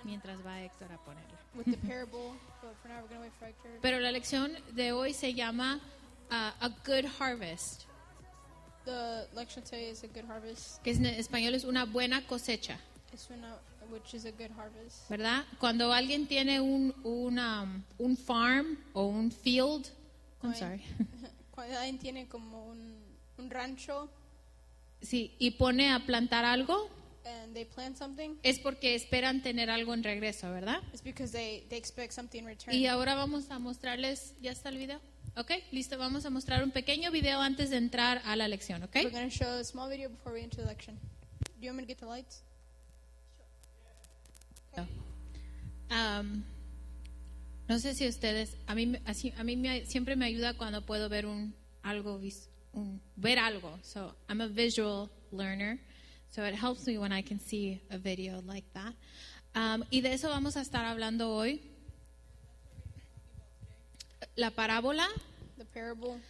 mientras va Héctor a ponerla. with the parable, but for now we're going to wait for Hector. Pero la lección de hoy se llama A Good Harvest, The lecture today is a good harvest. que en español es una buena cosecha, Which is a good harvest. ¿verdad? Cuando alguien tiene un farm o un field, Cuando alguien tiene como un rancho sí, y pone a plantar algo, and they plant something, es porque esperan tener algo en regreso, ¿verdad? it's because they expect something in return. Y ahora vamos a mostrarles, ¿ya está el video? Ok, listo, vamos a mostrar un pequeño video antes de entrar a la lección, ¿ok? We're going to show a small video before we enter the lecture. Do you want me to get the lights? No sé si ustedes, a mí siempre me ayuda cuando puedo ver ver algo. So I'm a visual learner, so it helps me when I can see a video like that. Y de eso vamos a estar hablando hoy. La parábola The parable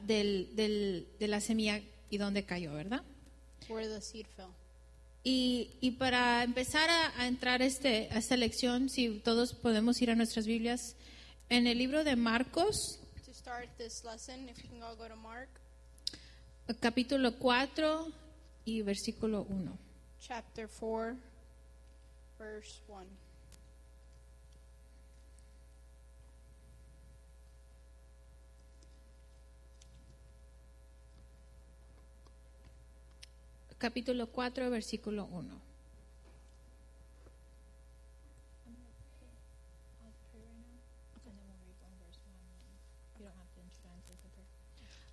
de la semilla y dónde cayó, ¿verdad? where the seed fell. Y para empezar a entrar a esta lección, si todos podemos ir a nuestras Biblias, en el libro de Marcos, To start this lesson, if you can all go to Mark capítulo 4 y versículo 1. chapter 4, verse 1. Capítulo 4, versículo 1.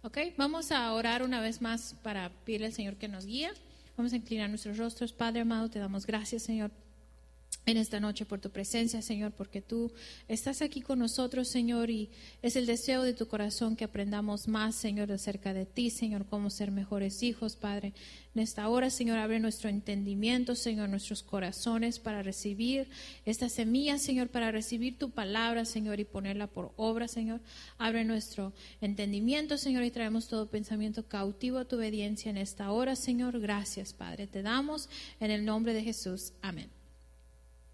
Ok, vamos a orar una vez más para pedirle al Señor que nos guíe. Vamos a inclinar nuestros rostros. Padre amado, te damos gracias, Señor, en esta noche por tu presencia, Señor, porque tú estás aquí con nosotros, Señor, y es el deseo de tu corazón que aprendamos más, Señor, acerca de ti, Señor, cómo ser mejores hijos, Padre. En esta hora, Señor, abre nuestro entendimiento, Señor, nuestros corazones para recibir esta semilla, Señor, para recibir tu palabra, Señor, y ponerla por obra, Señor. Abre nuestro entendimiento, Señor, y traemos todo pensamiento cautivo a tu obediencia en esta hora, Señor. Gracias, Padre. Te damos en el nombre de Jesús. Amén.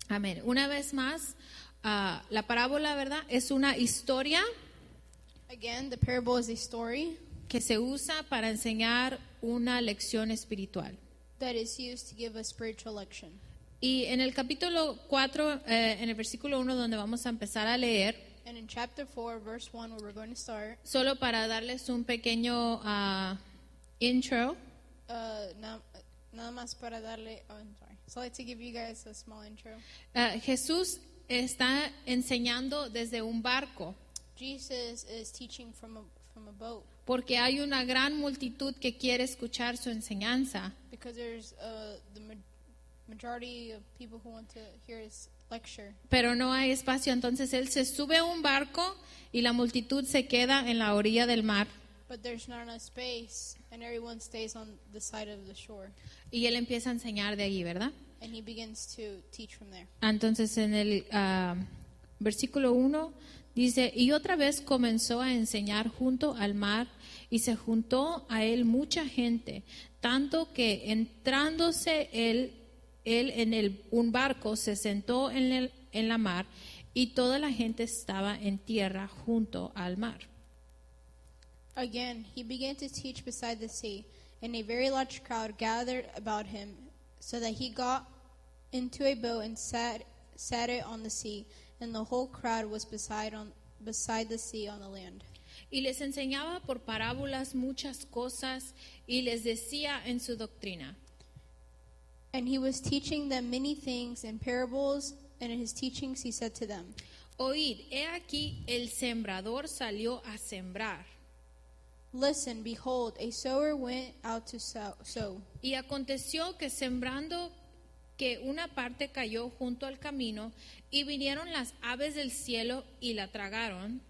Amén. Una vez más, la parábola, ¿verdad? Es una historia Again, the parable is a story que se usa para enseñar una lección espiritual. that is used to give a spiritual lection. Y en el capítulo 4, en el versículo 1, donde vamos a empezar a leer, And in chapter 4, verse 1, where we're going to start, solo para darles un pequeño intro, nada más para darle, I'm sorry. So I'd like to give you guys a small intro. Jesús está enseñando desde un barco, Jesus is teaching from a boat porque hay una gran multitud que quiere escuchar su enseñanza. because there's majority of people who want to hear his lecture. Pero no hay espacio, entonces él se sube a un barco y la multitud se queda en la orilla del mar. But there's not enough space, and everyone stays on the side of the shore. Y él empieza a enseñar de allí, ¿verdad? And he begins to teach from there. Entonces en el versículo 1 dice, y otra vez comenzó a enseñar junto al mar y se juntó a él mucha gente, tanto que entrándose él en un barco se sentó en la mar y toda la gente estaba en tierra junto al mar. Again, he began to teach beside the sea, and a very large crowd gathered about him, so that he got into a boat and sat it on the sea, and the whole crowd was beside the sea on the land. Y les enseñaba por parábolas muchas cosas y les decía en su doctrina. And he was teaching them many things in parables, and in his teachings he said to them, Oíd, he aquí el sembrador salió a sembrar. Listen, behold, a sower went out to sow. Y aconteció que sembrando que una parte cayó junto al camino y vinieron las aves del cielo y la tragaron.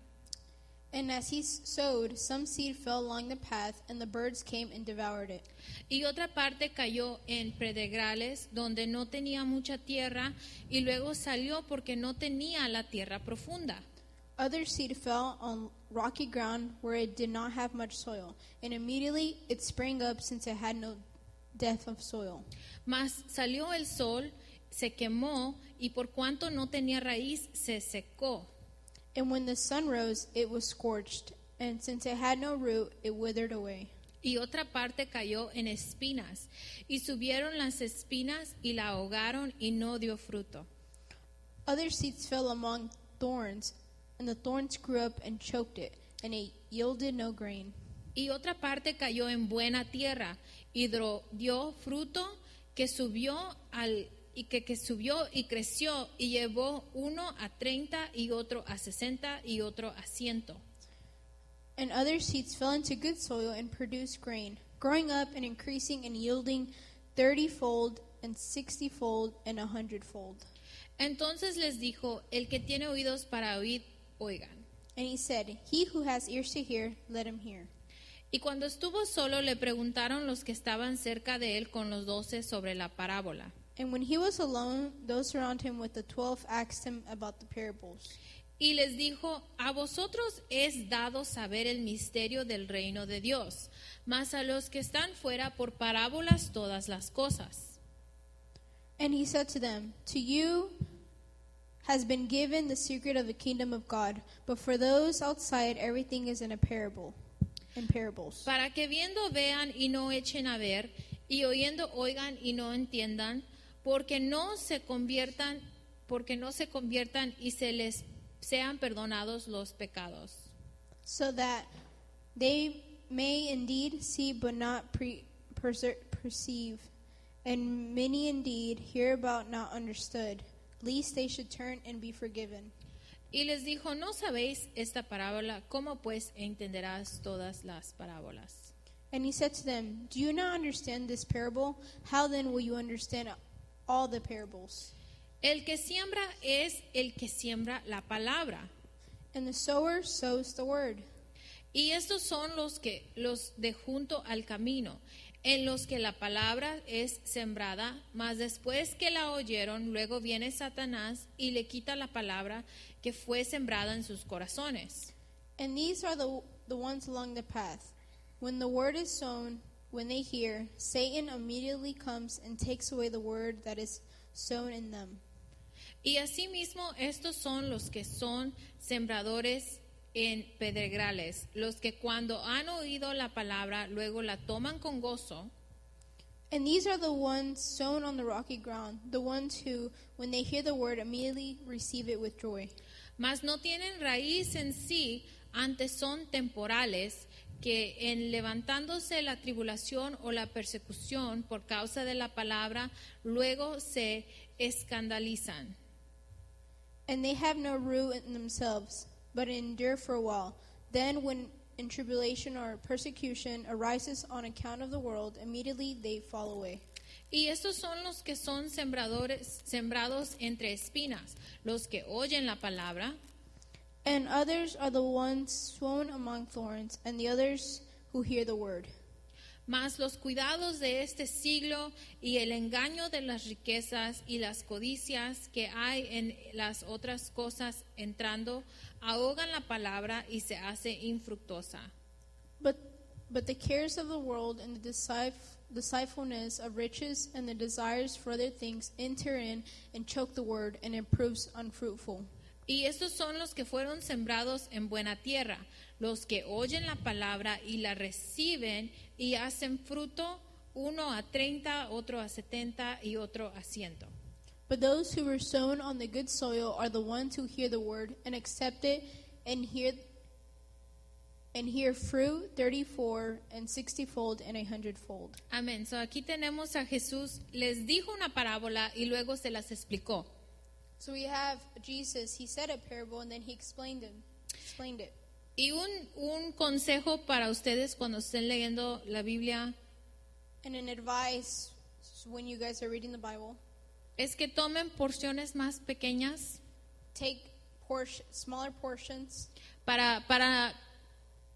And as he sowed, some seed fell along the path, and the birds came and devoured it. Y otra parte cayó en pedregales donde no tenía mucha tierra y luego salió porque no tenía la tierra profunda. Other seed fell on rocky ground where it did not have much soil, and immediately it sprang up since it had no depth of soil. Mas salió el sol, se quemó, y por cuanto no tenía raíz, se secó. And when the sun rose, it was scorched, and since it had no root, it withered away. Y otra parte cayó en espinas, y subieron las espinas y la ahogaron, y no dio fruto. Other seeds fell among thorns, and the thorns grew up and choked it, and it yielded no grain. Y otra parte cayó en buena tierra, y dio fruto, que subió que subió y creció, y llevó uno a 30, y otro a 60, y otro a 100. And other seeds fell into good soil and produced grain, growing up and increasing and yielding 30-fold and 60-fold and 100-fold. Entonces les dijo, el que tiene oídos para oír, oigan. And he said, He who has ears to hear, let him hear. Y cuando estuvo solo, le preguntaron los que estaban cerca de él con los 12 sobre la parábola. And when he was alone, those around him with the 12 asked him about the parables. Y les dijo, a vosotros es dado saber el misterio del reino de Dios, mas a los que están fuera por parábolas todas las cosas. And he said to them, To you has been given the secret of the kingdom of God, but for those outside everything is in parables. Para que viendo vean y no echen a ver, y oyendo oigan y no entiendan, porque no se conviertan y se les sean perdonados los pecados. So that they may indeed see but not perceive, and many indeed hear about not understood, lest they should turn and be forgiven. Y les dijo, ¿no sabéis esta parábola? ¿Cómo pues entenderás todas las parábolas? And he said to them, Do you not understand this parable? How then will you understand all the parables? El que siembra es el que siembra la palabra. And the sower sows the word. Y estos son los de junto al camino, en los que la palabra es sembrada, mas después que la oyeron, luego viene Satanás y le quita la palabra que fue sembrada en sus corazones. And these are the ones along the path. When the word is sown, when they hear, Satan immediately comes and takes away the word that is sown in them. Y asimismo estos son los que son sembradores en pedregales, los que cuando han oído la palabra luego la toman con gozo. And these are the ones sown on the rocky ground, the ones who, when they hear the word, immediately receive it with joy. Mas no tienen raíz en sí, antes son temporales, que en levantándose la tribulación o la persecución por causa de la palabra, luego se escandalizan. And they have no root in themselves, but endure for a while. Then when in tribulation or persecution arises on account of the world, immediately they fall away. Y estos son los que son sembrados entre espinas, los que oyen la palabra. And others are the ones sown among thorns, and the others who hear the word. Mas los cuidados de este siglo y el engaño de las riquezas y las codicias que hay en las otras cosas entrando, ahogan la palabra y se hace infructuosa. But the cares of the world and the deceitfulness of riches and the desires for other things enter in and choke the word, and it proves unfruitful. Y estos son los que fueron sembrados en buena tierra, los que oyen la palabra y la reciben y hacen fruto, uno a 30, otro a 70 y otro a 100. But those who were sown on the good soil are the ones who hear the word and accept it and hear fruit 34 and 60-fold and 100-fold. Amén. So aquí tenemos a Jesús, les dijo una parábola y luego se las explicó. So we have Jesus, he said a parable and then he explained it. Y un consejo para ustedes cuando estén leyendo la Biblia And an advice when you guys are reading the Bible, es que tomen porciones más pequeñas take smaller portions para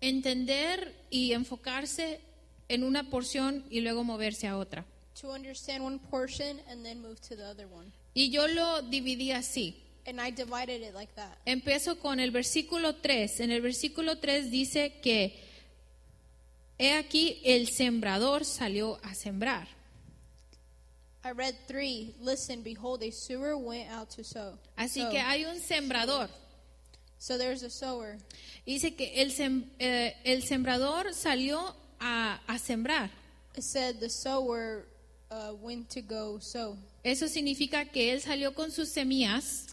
entender y enfocarse en una porción y luego moverse a otra. to understand one portion and then move to the other one. Y yo lo dividí así. And I divided it like that. Empiezo con el versículo 3. En el versículo 3 dice que he aquí el sembrador salió a sembrar. I read 3. Listen, behold, a sower went out to sow. Así que hay un sembrador. So there's a sower. Dice que el sembrador salió a sembrar. It said the sower went to go sow. Eso significa que él salió con sus semillas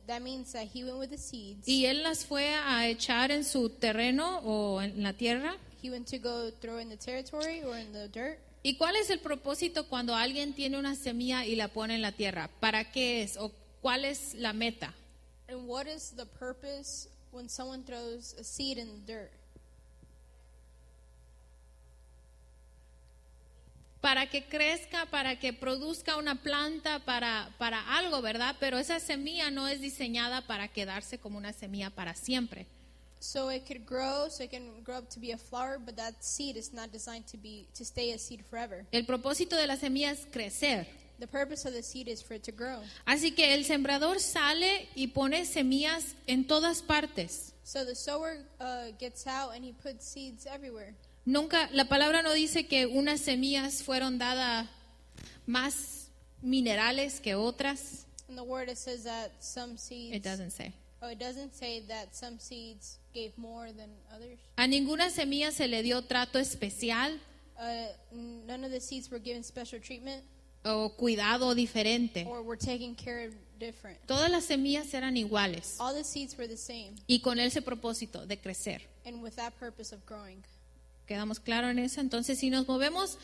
That means that he went with the seeds. y él las fue a echar en su terreno o en la tierra. He went to go throw in the territory or in the dirt. ¿Y cuál es el propósito cuando alguien tiene una semilla y la pone en la tierra? ¿Para qué es? ¿O cuál es la meta? And what is the purpose when someone throws a seed in the dirt? Para que crezca, para que produzca una planta, para algo, ¿verdad? Pero esa semilla no es diseñada para quedarse como una semilla para siempre. So it could grow, so it can grow up to be a flower, but that seed is not designed to stay a seed forever. El propósito de la semilla es crecer. The purpose of the seed is for it to grow. Así que el sembrador sale y pone semillas en todas partes. So the sower gets out and he puts seeds everywhere. Nunca, la palabra no dice que unas semillas fueron dadas más minerales que otras. In the word it says that some seeds. It doesn't say. Oh, it doesn't say that some seeds gave more than others. A ninguna semilla se le dio trato especial None of the seeds were given special treatment o cuidado diferente. or were taken care of different. Todas las semillas eran iguales All the seeds were the same y con ese propósito de crecer. and with that purpose of growing. ¿Quedamos claros en eso? Entonces, si nos movemos,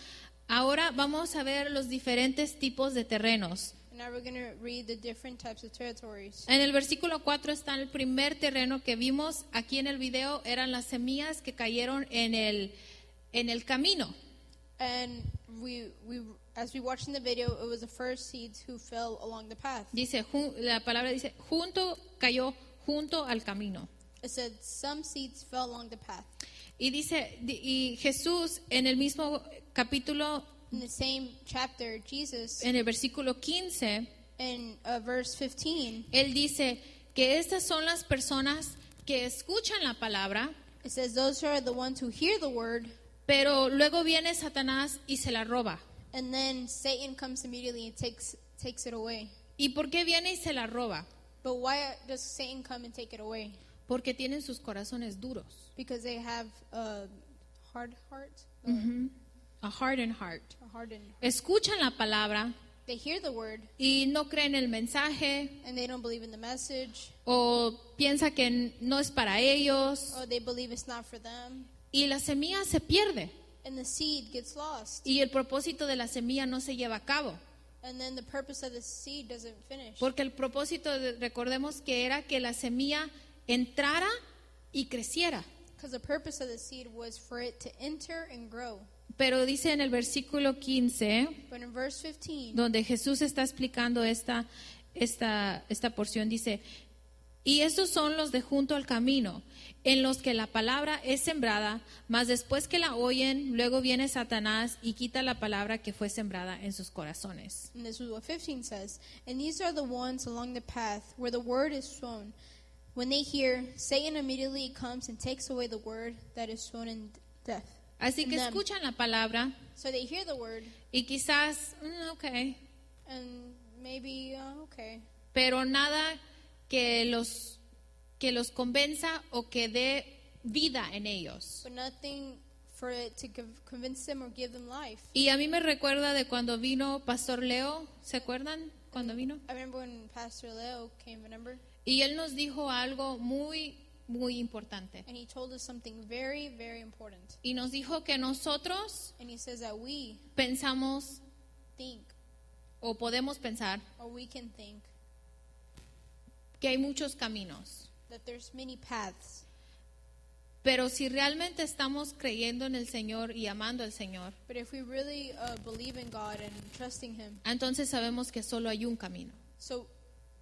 ahora vamos a ver los diferentes tipos de terrenos. And now we're going to read the different types of territories. En el versículo 4 está el primer terreno que vimos aquí en el video, eran las semillas que cayeron en el camino. And as we watched in the video, it was the first seeds who fell along the path. Dice, la palabra dice, cayó junto al camino. It said some seeds fell along the path. Y dice, y Jesús en el mismo capítulo, In the same chapter, Jesus, en el versículo 15, in verse 15, él dice que estas son las personas que escuchan la palabra, it says those are the ones who hear the word, pero luego viene Satanás y se la roba. and then Satan comes immediately and takes it away. ¿Y por qué viene y se la roba? But why does Satan come and take it away? Porque tienen sus corazones duros. Because they have a hard heart, A hardened heart. a hardened. Escuchan la palabra They hear the word y no creen el mensaje and they don't believe in the message, o piensa que no es para ellos or they believe it's not for them, y la semilla se pierde and the seed gets lost, y el propósito de la semilla no se lleva a cabo. and then the purpose of the seed doesn't finish. Porque el propósito, recordemos que era que la semilla entrara y creciera. Because the purpose of the seed was for it to enter and grow. Pero dice en el versículo 15, But in verse 15, donde Jesús está explicando esta porción, dice, y estos son los de junto al camino, en los que la palabra es sembrada, mas después que la oyen, luego viene Satanás y quita la palabra que fue sembrada en sus corazones. and this is what 15 says, and these are the ones along the path where the word is sown. When they hear, Satan immediately comes and takes away the word that is sown in death. Así que In them. escuchan la palabra So they hear the word, y quizás, ok, and maybe, okay. pero nada que los convenza o que dé vida en ellos. But nothing for it to convince them or give them life. Y a mí me recuerda de cuando vino Pastor Leo, ¿se acuerdan cuando vino? I remember when Pastor Leo came, remember? Y él nos dijo algo muy, muy importante. And he told us something very, very important. Y nos dijo que nosotros And he says that we pensamos think, o podemos pensar or we can think, que hay muchos caminos. that there's many paths. Pero si realmente estamos creyendo en el Señor y amando al Señor, But if we really believe in God and trusting Him, entonces sabemos que solo hay un camino. so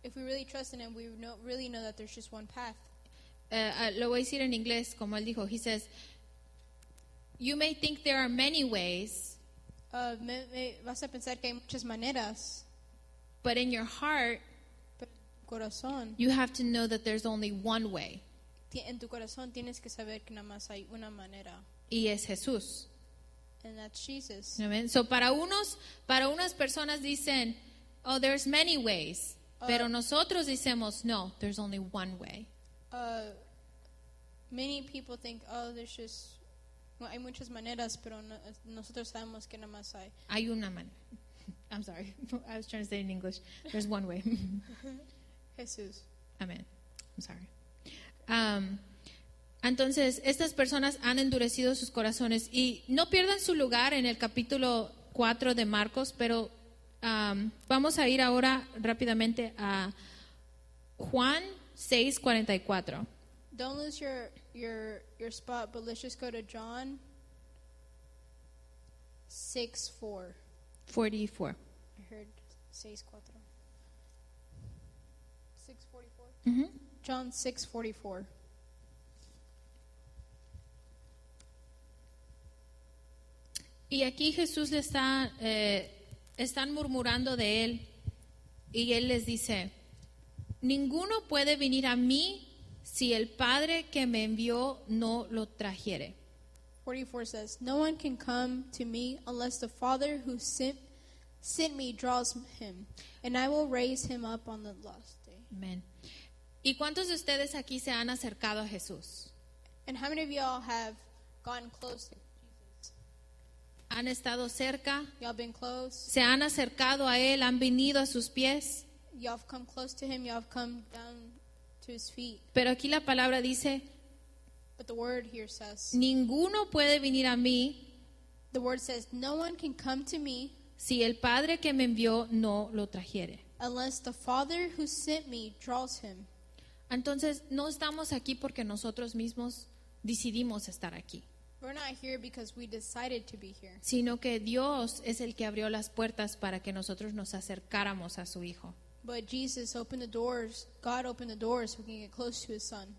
if we really trust in Him, we really know that there's just one path. Lo voy a decir en inglés, como él dijo. He says, you may think there are many ways, Vas a pensar que hay muchas maneras, but in your heart, pero en tu corazón, you have to know that there's only one way, en tu corazón tienes que saber que nada más hay una manera, y es Jesús. and that's Jesus. Amen. So para unas personas dicen, oh, there's many ways. Pero nosotros decimos, no, there's only one way. Many people think, oh, there's just, hay muchas maneras, pero nosotros sabemos que nada más hay. Hay una manera. I'm sorry. I was trying to say it in English. There's one way. Jesús. Amen. I'm sorry. Entonces, estas personas han endurecido sus corazones y no pierdan su lugar en el capítulo 4 de Marcos, pero vamos a ir ahora rápidamente a Juan 6:44. Don't lose your spot, but let's just go to John 6:4. 44. I heard 6:4. 6:44. Mm-hmm. John 6:44. Y aquí Jesús le están murmurando de él y él les dice, ninguno puede venir a mí si el Padre que me envió no lo trajere. 44 says, no one can come to me unless the Father who sent me draws him, and I will raise him up on the last day. Amén. ¿Y cuántos de ustedes aquí se han acercado a Jesús? And how many of y'all have gotten close to Jesus? ¿Han estado cerca? Y'all been close? ¿Se han acercado a Él? ¿Han venido a sus pies? Y'all have come close to him, y'all have come down to his feet. Pero aquí la palabra dice, But the word here says, ninguno puede venir a mí the word says, no one can come to me si el Padre que me envió no lo trajere. unless the Father who sent me draws him. Entonces, no estamos aquí porque nosotros mismos decidimos estar aquí, We're not here because we decided to be here, sino que Dios es el que abrió las puertas para que nosotros nos acercáramos a su Hijo. but Jesus opened the doors. God opened the doors so we can get close to his Son.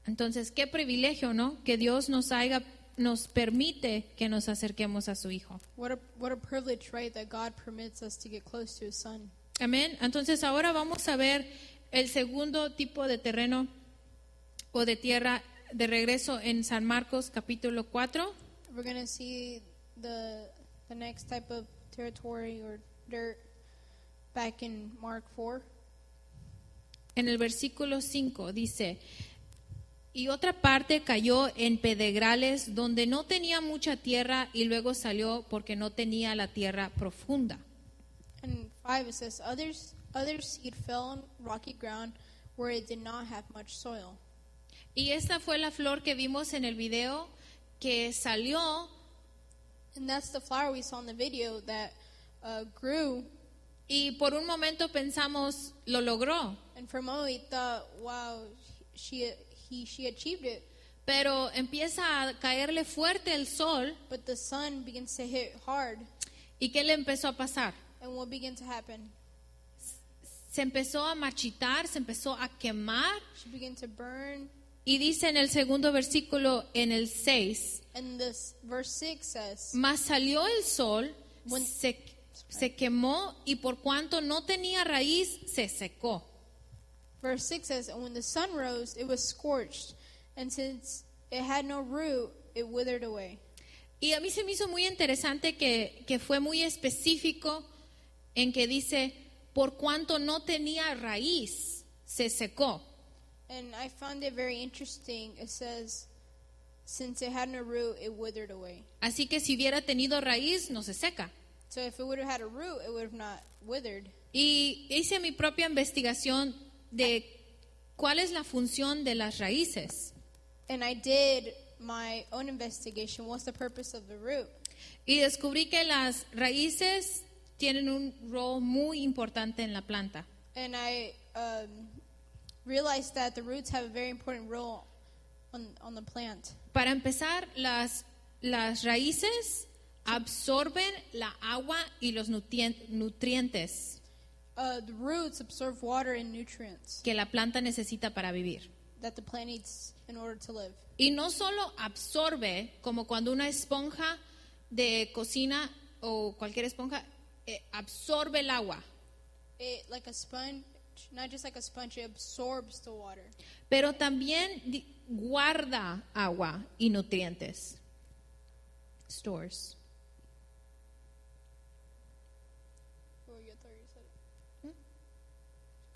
Entonces, qué privilegio, ¿no? Que Dios nos permite que nos acerquemos a su Hijo. What a privilege, right, that God permits us to get close to his Son. Amén. Entonces, ahora vamos a ver el segundo tipo de terreno o de tierra de regreso en San Marcos capítulo 4. We're going to see the next type of territory or dirt back in Mark 4. En el versículo 5 dice, y otra parte cayó en pedregales donde no tenía mucha tierra y luego salió porque no tenía la tierra profunda. And 5 it says, other seed fell on rocky ground where it did not have much soil. Y esta fue la flor que vimos en el video que salió And that's the flower we saw in the video that grew. y por un momento pensamos, lo logró. And for a moment we thought, wow, she achieved it. Pero empieza a caerle fuerte el sol. But the sun begins to hit hard. ¿Y qué le empezó a pasar? And what began to happen? Se empezó a marchitar, se empezó a quemar. She began to burn. Y dice en el segundo versículo, en el 6, And this verse 6 says, mas salió el sol, When- se quemó y por cuanto no tenía raíz, se secó. verse 6 says, and when the sun rose, it was scorched. And since it had no root, it withered away. Y a mí se me hizo muy interesante que fue muy específico en que dice, por cuanto no tenía raíz, se secó. And I found it very interesting. It says, since it had no root, it withered away. Así que si hubiera tenido raíz, no se seca. So if it would have had a root, it would have not withered. Y hice mi propia investigación de cuál es la función de las raíces. And I did my own investigation. What's the purpose of the root? Y descubrí que las raíces tienen un rol muy importante en la planta. And I realized that the roots have a very important role on the plant. Para empezar, las raíces absorben la agua y los nutrientes The roots absorb water and nutrients que la planta necesita para vivir. that the plant needs in order to live. Y no solo absorbe, como cuando una esponja de cocina o cualquier esponja absorbe el agua, It, like a sponge, not just like a sponge, it absorbs the water. pero también guarda agua y nutrientes. stores. Oh, you thought you said it.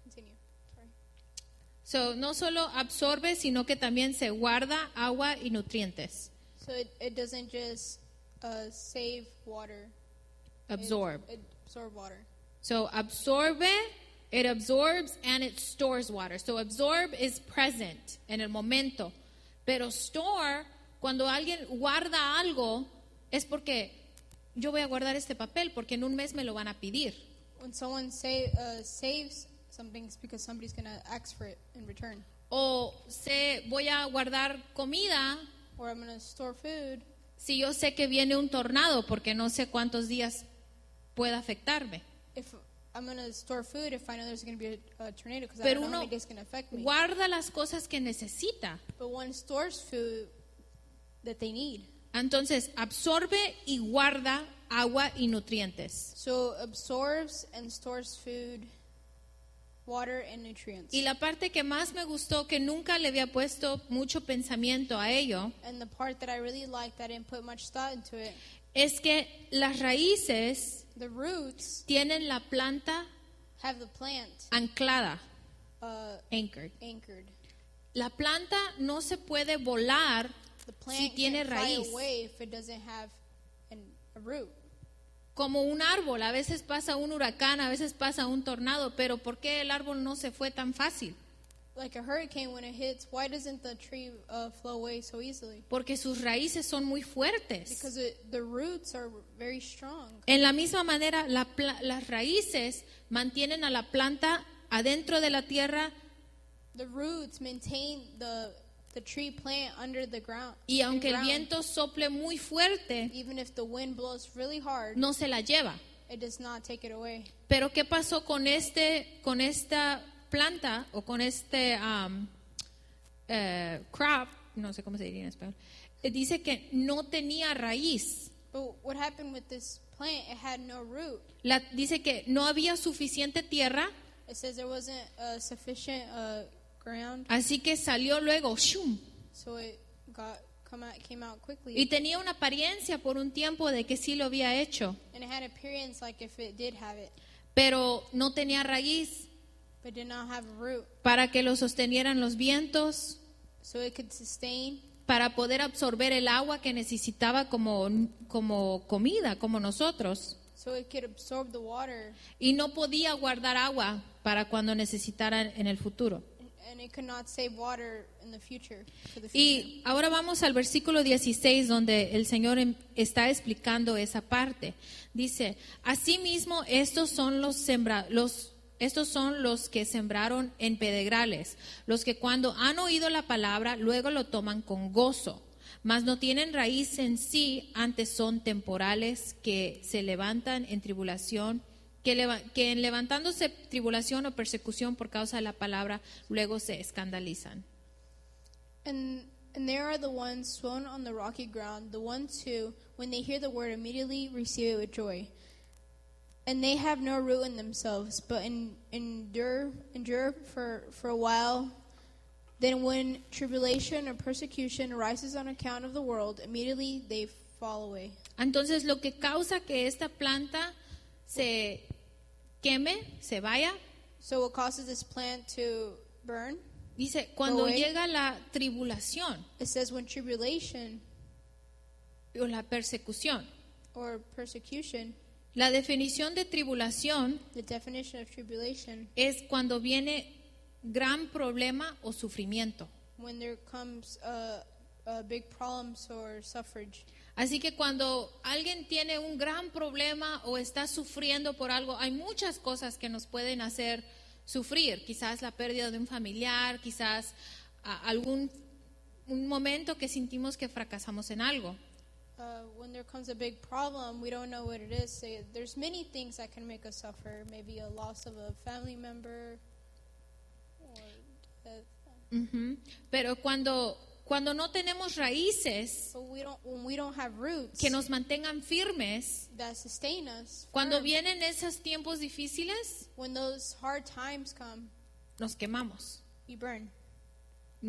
Continue. Sorry. So, no solo absorbe, sino que también se guarda agua y nutrientes. So it doesn't just save water. Absorb. It absorb water. So, absorbe, it absorbs and it stores water. So, absorb is present, en el momento. Pero store, cuando alguien guarda algo, es porque yo voy a guardar este papel porque en un mes me lo van a pedir. When someone saves something, it's because somebody's going to ask for it in return. O voy a guardar comida Or I'm going to store food si yo sé que viene un tornado porque no sé cuántos días pueda afectarme. if I'm going to store food if I know there's going to be a tornado because I Pero don't know how uno many days it's going to affect me. guarda las cosas que necesita. But one stores food that they need. Entonces, absorbe y guarda agua y nutrientes. So absorbs and stores food, water and nutrients. Y la parte que más me gustó, que nunca le había puesto mucho pensamiento a ello, And the part that I really liked, I didn't put much thought into it. es que las raíces The roots tienen la planta have the plant anclada, uh, anchored. anchored. La planta no se puede volar The si plant tiene can't fly raíz. away if it doesn't have a root. Como un árbol, a veces pasa un huracán, a veces pasa un tornado, pero ¿por qué el árbol no se fue tan fácil? Like a hurricane, when it hits, why doesn't the tree flow away so easily? Porque sus raíces son muy fuertes. Because the roots are very strong. En la misma manera, las raíces mantienen a la planta adentro de la tierra The roots maintain the tree plant under the ground. y aunque el ground. viento sople muy fuerte, Even if the wind blows really hard, no se la lleva. it does not take it away. Pero ¿qué pasó con esta planta o con este crop? No sé cómo se diría en español. Dice que no tenía raíz. But what happened with this plant? It had no root. Dice que no había suficiente tierra, It says there wasn't sufficient ground, así que salió luego, ¡shum! so it came out quickly. Y tenía una apariencia por un tiempo de que sí lo había hecho, And it had appearance like if it did have it, pero no tenía raíz but did not have a root, para que lo sostenieran los vientos, so it could sustain, para poder absorber el agua que necesitaba como comida, como nosotros. so it could absorb the water, Y no podía guardar agua para cuando necesitaran en el futuro. and it could not save water in the future. For the future. Y ahora vamos al versículo 16 donde el Señor está explicando esa parte. Dice, asimismo estos son los que sembraron en pedregales, los que cuando han oído la palabra luego lo toman con gozo, mas no tienen raíz en sí, antes son temporales que se levantan en tribulación, que en levantándose tribulación o persecución por causa de la palabra, luego se escandalizan. And there are the ones sown on the rocky ground, the ones who, when they hear the word, immediately receive it with joy. And they have no root in themselves, but endure for a while. Then when tribulation or persecution arises on account of the world, immediately they fall away. Entonces lo que causa que esta planta se queme, se vaya, So what causes this plant to burn? dice, cuando Away. llega la tribulación It says when tribulation o la persecución. or persecution, La definición de tribulación the definition of tribulation, es cuando viene gran problema o sufrimiento. when there comes big problems or suffrage. Así que cuando alguien tiene un gran problema o está sufriendo por algo, hay muchas cosas que nos pueden hacer sufrir. Quizás la pérdida de un familiar, quizás un momento que sentimos que fracasamos en algo. When there comes a big problem, we don't know what it is. There's many things that can make us suffer. Maybe a loss of a family member or death. Ujú. Pero cuando no tenemos raíces But when we don't have roots que nos mantengan firmes, that sustain us, cuando firm, vienen esos tiempos difíciles, when those hard times come, nos quemamos. you burn.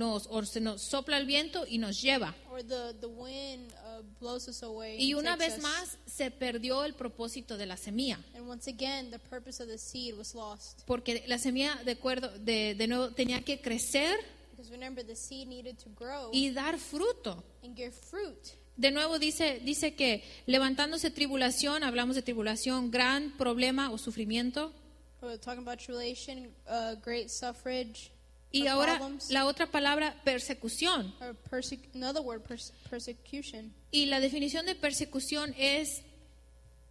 o se nos sopla el viento y nos lleva. or the wind blows us away. Y and una takes vez us. más se perdió el propósito de la semilla. And once again, the purpose of the seed was lost. Porque la semilla, de nuevo, tenía que crecer Because remember, the seed needed to grow y dar fruto. and give fruit. De nuevo dice que levantándose tribulación, hablamos de tribulación, gran problema o sufrimiento. We're talking about tribulation, great suffrage, Y or ahora problems, la otra palabra, persecución. or another word, persecution. Y la definición de persecución es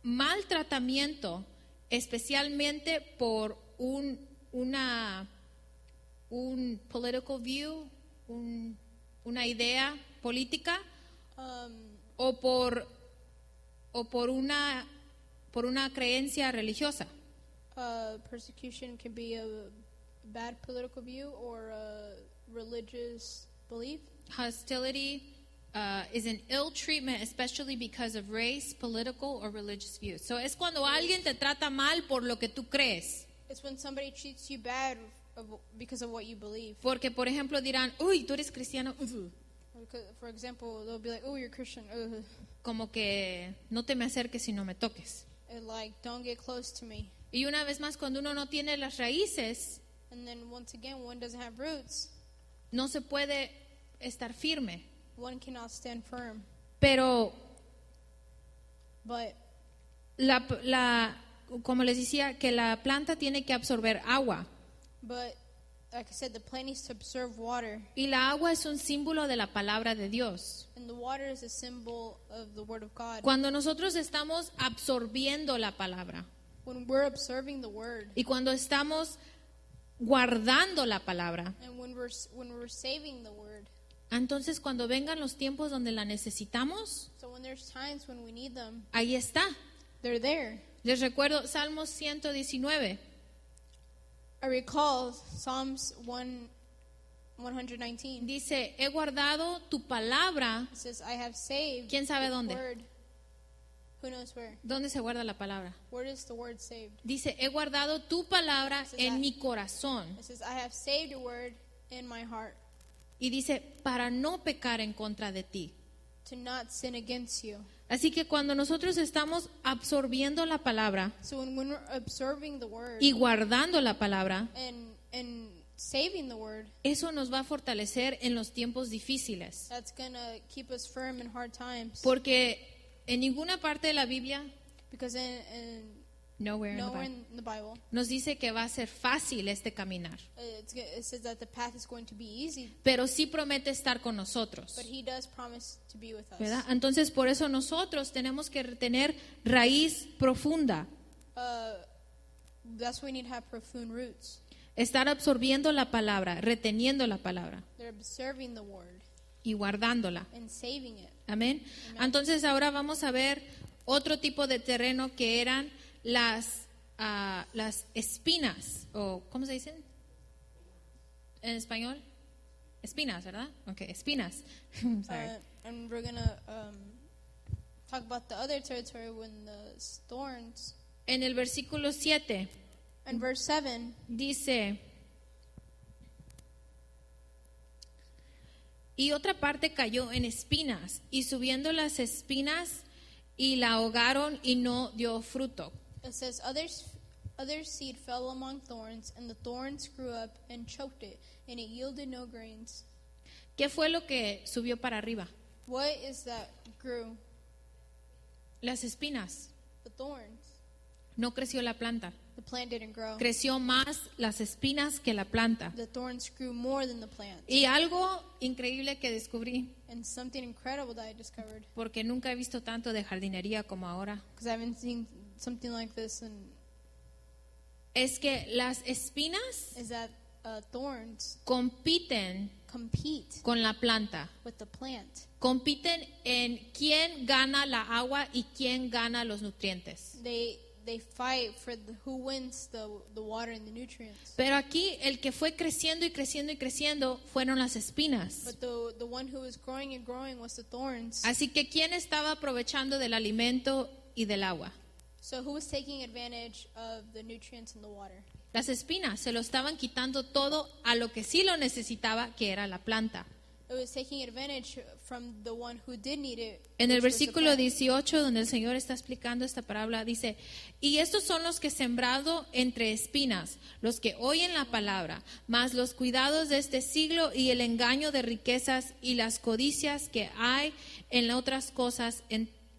maltratamiento, especialmente por un political view, una idea política, o por una creencia religiosa. Persecution can be a bad political view or a religious belief. Hostility is an ill treatment, especially because of race, political, or religious views. So es cuando alguien te trata mal por lo que tú crees. It's when somebody treats you bad because of what you believe. Porque, por ejemplo, dirán, uy, tú eres cristiano. For example, they'll be like, "Oh, you're Christian." Como que no te me acerques y no me toques. And like, don't get close to me. Y una vez más, cuando uno no tiene las raíces, And then once again, one doesn't have roots. no se puede estar firme. One cannot stand firm. Pero But como les decía, que la planta tiene que absorber agua. like I said, the plant needs to absorb water, Y la agua es un símbolo de la palabra de Dios. and the water is a symbol of the Word of God. Cuando nosotros estamos absorbiendo la palabra When we're observing the Word, y cuando estamos guardando la palabra, and when we're saving the Word, entonces cuando vengan los tiempos donde la necesitamos, so when there's times when we need them, ahí está. they're there. Les recuerdo Salmos 119. I recall Psalms 119. Dice, he guardado tu palabra. It says, "I have saved." ¿Quién sabe the dónde? Word. Who knows where? ¿Dónde se guarda la palabra? Where is the Word saved? Dice, he guardado tu palabra Says en that- mi corazón. It says, "I have saved your Word in my heart, Y dice, para no pecar en contra de ti. to not sin against you." Así que cuando nosotros estamos absorbiendo la palabra So when we're observing the Word y guardando la palabra, and saving the Word, eso nos va a fortalecer en los tiempos difíciles. that's gonna keep us firm in hard times. Porque en ninguna parte de la Biblia, Because in nowhere in the nowhere Bible, in the Bible, nos dice que va a ser fácil este caminar. it says that the path is going to be easy, Pero sí promete estar con nosotros. but He does promise to be with us. ¿Verdad? Entonces, por eso nosotros tenemos que tener raíz profunda, That's why we need to have profound roots. estar absorbiendo la palabra, reteniendo la palabra They're observing the Word y guardándola. and saving it. Amén. Entonces, ahora vamos a ver otro tipo de terreno que eran las espinas, o ¿cómo se dicen en español? Espinas, ¿verdad? Ok, espinas. Sorry. And we're gonna talk about the other territory when the thorns. En el versículo 7 And verse 7, dice, y otra parte cayó en espinas, y subiendo las espinas y la ahogaron y no dio fruto. it says, other seed fell among thorns, and the thorns grew up and choked it, and it yielded no grains. ¿Qué fue lo que subió para arriba? What is that grew? Las espinas. The thorns. No creció la planta. The plant didn't grow. Creció más las espinas que la planta. The thorns grew more than the plant. Y algo increíble que descubrí, And something incredible that I discovered, porque nunca he visto tanto de jardinería como ahora, because I haven't seen something like this, es que las espinas is that thorns compiten compete con la planta. with the plant. Compiten en quién gana la agua y quién gana los nutrientes. They fight for who wins the water and the nutrients. Pero aquí el que fue creciendo y creciendo y creciendo fueron las espinas. But the one who was growing and growing was the thorns. Así que quién estaba aprovechando del alimento y del agua. So who was taking advantage of the nutrients and the water? Las espinas se lo estaban quitando todo a lo que sí lo necesitaba, que era la planta. It was taking advantage from the one who did need it. En el which was the versículo plant. 18, donde el Señor está explicando esta parábola, dice, y estos son los que sembrado entre espinas, los que oyen la palabra, mas los cuidados de este siglo y el engaño de riquezas y las codicias que hay en otras cosas,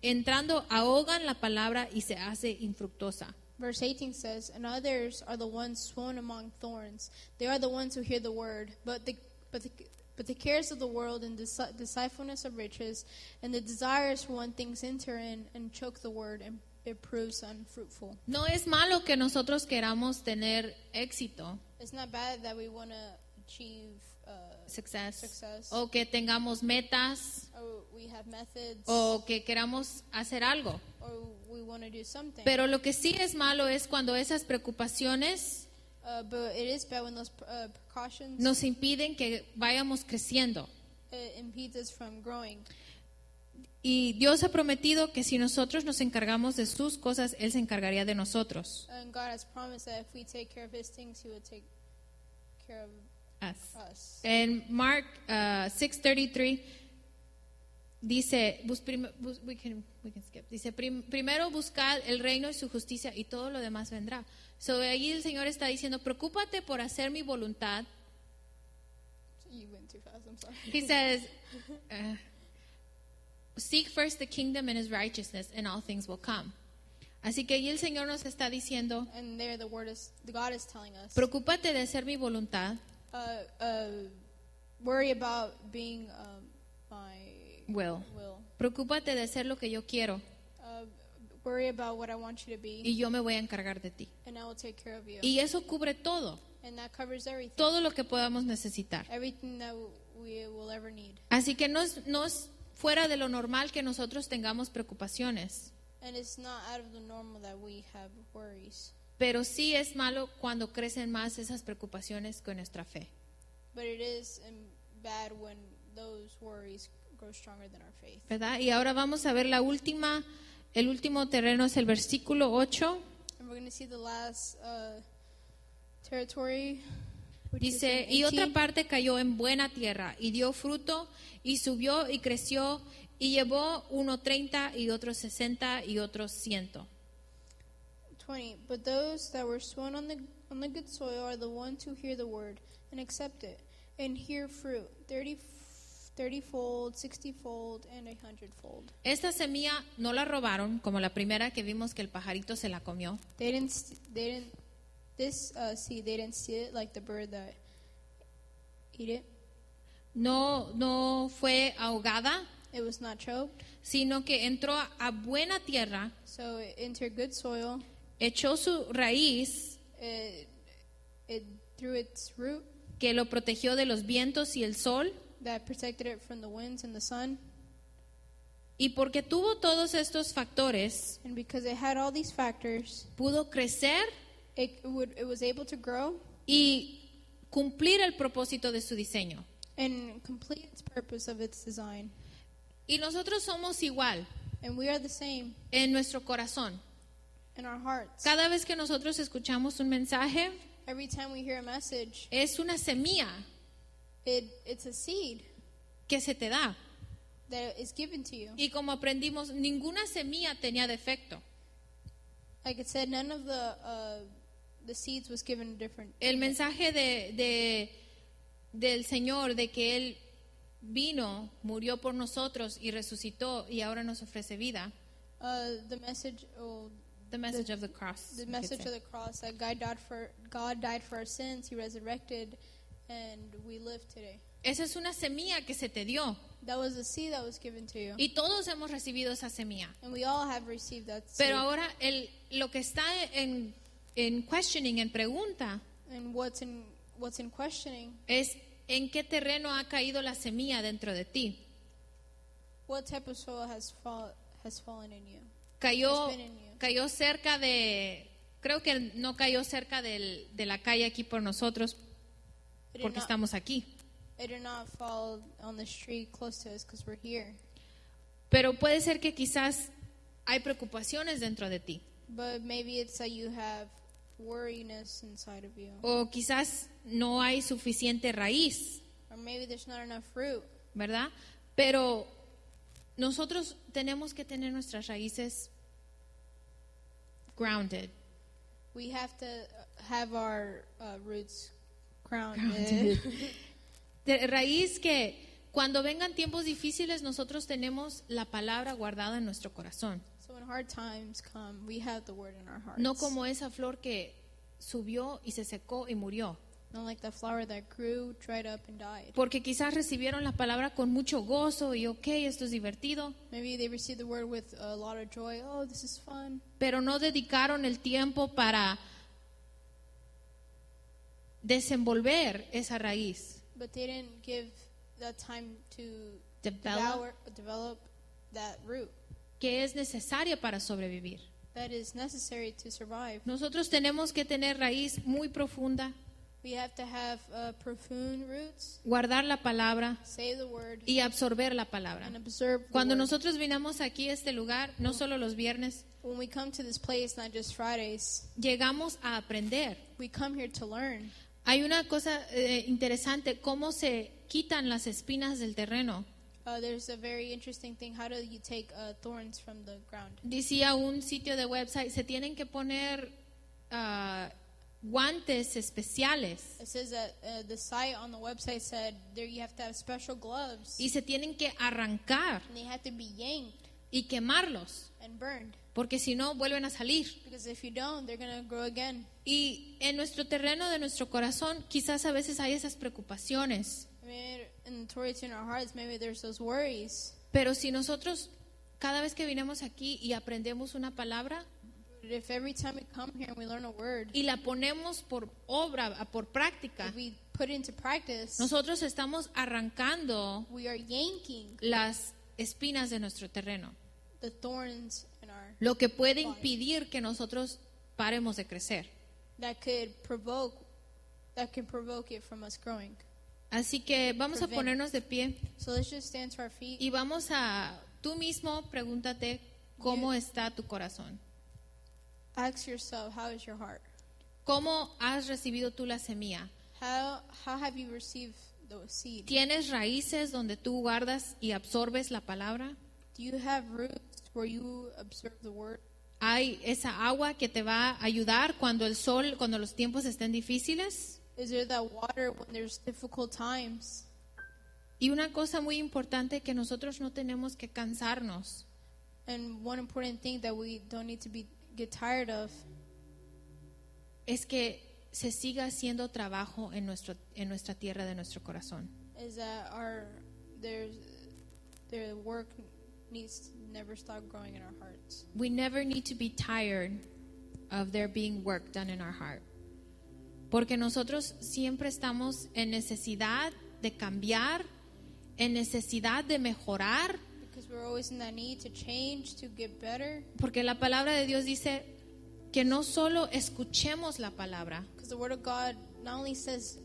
entrando ahogan la palabra y se hace infructuosa. Verse 18 says, and others are the ones sown among thorns. They are the ones who hear the word, but the cares of the world and deceitfulness of riches and the desires for one things enter in and choke the word, and it proves unfruitful. No es malo que nosotros queramos tener éxito, It's not bad that we want to achieve success, o que tengamos metas, or we have methods, o que queramos hacer algo. or we want to do something. Pero lo que sí es malo es cuando esas preocupaciones But it is bad when those precautions nos impiden que vayamos creciendo. impedes us from growing. Y Dios ha prometido que si nosotros nos encargamos de sus cosas, Él se encargaría de nosotros. And God has promised that if we take care of His things, He will take care of us. En Mark 6:33 dice, we can skip. Dice, primero buscad el reino y su justicia y todo lo demás vendrá. So ahí el Señor está diciendo, preocúpate por hacer mi voluntad. You went too fast, I'm sorry. He says, seek first the kingdom and his righteousness and all things will come. Así que ahí el Señor nos está diciendo, And there the God is telling us, preocúpate de hacer mi voluntad, worry about being my will. will. Preocúpate de hacer lo que yo quiero Worry about what I want you to be, y yo me voy a encargar de ti. and I will take care of you. Y eso cubre todo, And that covers everything. todo lo que podamos necesitar. Everything that we will ever need. Así que no es fuera de lo normal que nosotros tengamos preocupaciones, And it's not out of the normal that we have worries. pero sí es malo cuando crecen más esas preocupaciones con nuestra fe. But it is bad when those worries grow stronger than our faith. ¿Verdad? Y ahora vamos a ver el último terreno es el versículo 8. And we're going to see the last territory. Which is Dice, in y otra 18. parte cayó en buena tierra y dio fruto y subió y creció y llevó uno 30 y otros 60 y otros 100. 20. But those that were sown on the good soil are the ones who hear the word and accept it and hear fruit 30-fold, 60-fold, and 100-fold. Esta semilla no la robaron como la primera que vimos que el pajarito se la comió. This seed, they didn't see it like the bird that ate it. No fue ahogada, It was not choked. sino que entró a buena tierra, So it entered good soil. echó su raíz It threw its root que lo protegió de los vientos y el sol. that protected it from the winds and the sun. Y porque tuvo todos estos factores, And because it had all these factors, pudo crecer it was able to grow y cumplir el propósito de su diseño. and complete its purpose of its design. Y nosotros somos igual And we are the same en nuestro corazón. in our hearts. Cada vez que nosotros escuchamos un mensaje, Every time we hear a message, es una semilla it's a seed que se te da. that is given to you. Y como aprendimos, ninguna semilla tenía defecto. Like it said, none of the seeds was given a different. El mensaje del Señor, de que Él vino, murió por nosotros y resucitó y ahora nos ofrece vida. The message, The message of the cross. the you could message say. of the cross that God died for our sins. He resurrected, and we live today. Esa es una semilla que se te dio. That was the seed that was given to you, Y todos hemos recibido esa semilla. and we all have received that seed. Pero ahora lo que está en questioning, en pregunta, And what's in questioning? es en qué terreno ha caído la semilla dentro de ti. What type of soil has fallen in you? Cayó, Has been in you. cayó cerca creo que no cayó cerca de la calle aquí por nosotros, It did porque not- estamos aquí. It did not fall on the street close to us because we're here. Pero puede ser que quizás hay preocupaciones dentro de ti. But maybe it's that you have worriness inside of you. O quizás no hay suficiente raíz, Or maybe there's not enough fruit. ¿verdad? Pero nosotros tenemos que tener nuestras raíces grounded. We have to have our roots grounded. De raíz que cuando vengan tiempos difíciles nosotros tenemos la palabra guardada en nuestro corazón. So when hard times come, we have the word in our hearts. No como esa flor que subió y se secó y murió. Not like the flower that grew, dried up, and died. Porque quizás recibieron la palabra con mucho gozo y esto es divertido, Maybe they received the word with a lot of joy. Oh, this is fun. pero no dedicaron el tiempo para desenvolver esa raíz. But they didn't give that time to develop that root Que es necesaria para sobrevivir. that is necessary to survive. Nosotros tenemos que tener raíz muy profunda, We have to have profound roots, guardar la palabra say the word, y absorber la palabra. and observe the Cuando word. nosotros vinimos aquí a este lugar, no solo los viernes, When we come to this place, not just Fridays, llegamos a aprender. we come here to learn. Hay una cosa interesante, cómo se quitan las espinas del terreno. There's a very interesting thing. How do you take thorns from the ground? Decía un sitio de website, se tienen que poner guantes especiales It says that the site on the website said there you have to have special gloves, y se tienen que arrancar and they have to be yanked y quemarlos, and burned. porque si no vuelven a salir. Because if you don't, they're going to grow again. Y en nuestro terreno de nuestro corazón quizás a veces hay esas preocupaciones, I mean, in the Torah, in our hearts, maybe there's those worries. pero si nosotros cada vez que vinimos aquí y aprendemos una palabra But if every time we come here and we learn a word, y la ponemos por obra, por práctica, if we put it into practice, nosotros estamos arrancando we are yanking las espinas de nuestro terreno, the thorns in our lo que puede impedir que nosotros paremos de crecer. that can provoke it from us growing. Así que vamos a Prevent. ponernos de pie So let's just stand to our feet. y vamos a, tú mismo pregúntate cómo está tu corazón. Ask yourself, how is your heart? ¿Cómo has recibido tú la semilla? How have you received the seed? ¿Tienes raíces donde tú guardas y absorbes la palabra? Do you have roots where you observe the word? ¿Hay esa agua que te va a ayudar cuando el sol, cuando los tiempos estén difíciles? Is there that water when there's difficult times? Y una cosa muy importante que nosotros no tenemos que cansarnos. And one important thing that we don't need to get tired of Es que se siga haciendo trabajo en nuestra tierra de nuestro corazón. is that their work needs to never stop growing in our hearts. We never need to be tired of there being work done in our heart. Porque nosotros siempre estamos en necesidad de cambiar, en necesidad de mejorar, Because we're always in that need to change, to get better. porque la palabra de Dios dice que no solo escuchemos la palabra, Because the word of God not only says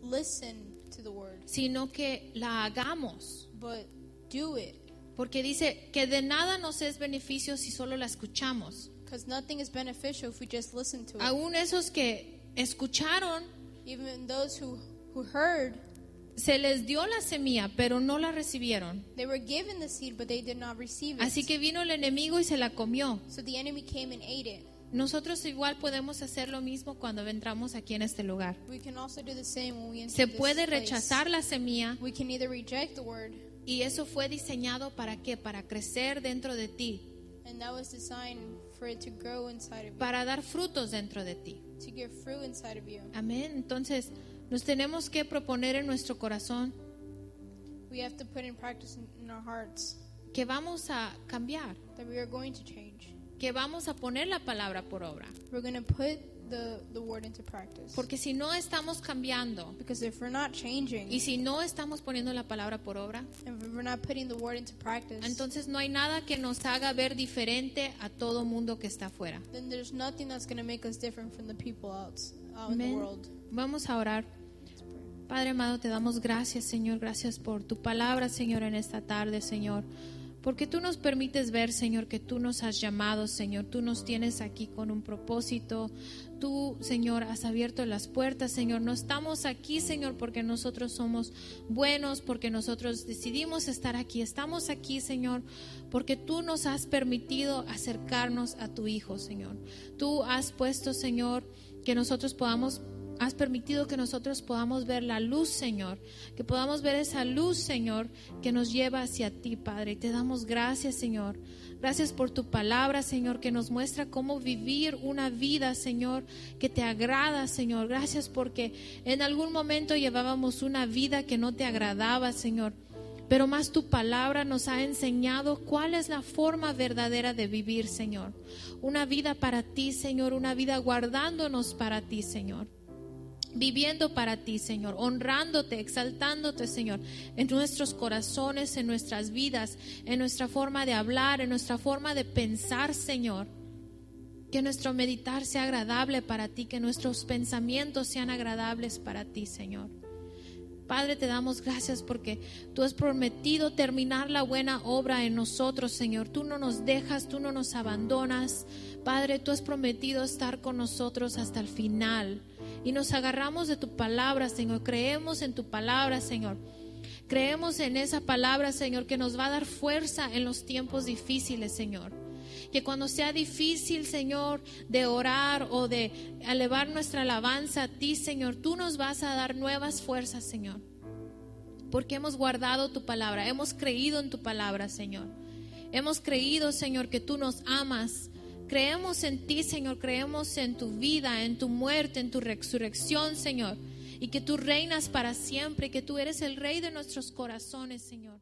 listen to the word, sino que la hagamos. but do it. Porque dice que de nada nos es beneficio si solo la escuchamos. Because nothing is beneficial if we just listen to it. Aún esos que escucharon, Even those who heard, se les dio la semilla, pero no la recibieron. they were given the seed, but they did not receive it. Así que vino el enemigo y se la comió. So the enemy came and ate it. Nosotros igual podemos hacer lo mismo cuando entramos aquí en este lugar. We can also do the same when we enter Se this puede place. rechazar la semilla We can either reject the word, y eso fue diseñado ¿para qué? Para crecer dentro de ti, and that was designed for it to grow inside of you, para dar frutos dentro de ti. to get fruit inside of you. Amén. Entonces, nos tenemos que proponer en nuestro corazón We have to put in practice in our hearts que vamos a cambiar, that we are going to change. que vamos a poner la palabra por obra. We're going to put the word into practice. Porque si no estamos cambiando Because if we're not changing, y si no estamos poniendo la palabra por obra, and if we're not putting the word into practice, entonces no hay nada que nos haga ver diferente a todo mundo que está afuera. then there's nothing that's going to make us different from the people out in the Amén. world. Vamos a orar. Padre amado, te damos gracias, Señor. Gracias por tu palabra, Señor, en esta tarde, Señor. Porque tú nos permites ver, Señor, que tú nos has llamado, Señor. Tú nos tienes aquí con un propósito. Tú, Señor, has abierto las puertas, Señor. No estamos aquí, Señor, porque nosotros somos buenos, porque nosotros decidimos estar aquí. Estamos aquí, Señor, porque tú nos has permitido acercarnos a tu Hijo, Señor. Tú has puesto, Señor, que nosotros has permitido que nosotros podamos ver la luz, Señor, que podamos ver esa luz, Señor, que nos lleva hacia ti, Padre. Y te damos gracias, Señor. Gracias por tu palabra, Señor, que nos muestra cómo vivir una vida, Señor, que te agrada, Señor. Gracias porque en algún momento llevábamos una vida que no te agradaba, Señor. Pero más tu palabra nos ha enseñado cuál es la forma verdadera de vivir, Señor. Una vida para ti, Señor, una vida guardándonos para ti, Señor. Viviendo para ti, Señor, honrándote, exaltándote, Señor, en nuestros corazones, en nuestras vidas, en nuestra forma de hablar, en nuestra forma de pensar, Señor. Que nuestro meditar sea agradable para ti, que nuestros pensamientos sean agradables para ti, Señor. Padre, te damos gracias porque tú has prometido terminar la buena obra en nosotros, Señor. Tú no nos dejas, tú no nos abandonas. Padre, tú has prometido estar con nosotros hasta el final. Y nos agarramos de tu palabra, Señor. Creemos en tu palabra, Señor. Creemos en esa palabra, Señor, que nos va a dar fuerza en los tiempos difíciles, Señor. Que cuando sea difícil, Señor, de orar o de elevar nuestra alabanza a ti, Señor, tú nos vas a dar nuevas fuerzas, Señor. Porque hemos guardado tu palabra, hemos creído en tu palabra, Señor. Hemos creído, Señor, que tú nos amas. Creemos en ti, Señor, creemos en tu vida, en tu muerte, en tu resurrección, Señor. Y que tú reinas para siempre, y que tú eres el Rey de nuestros corazones, Señor.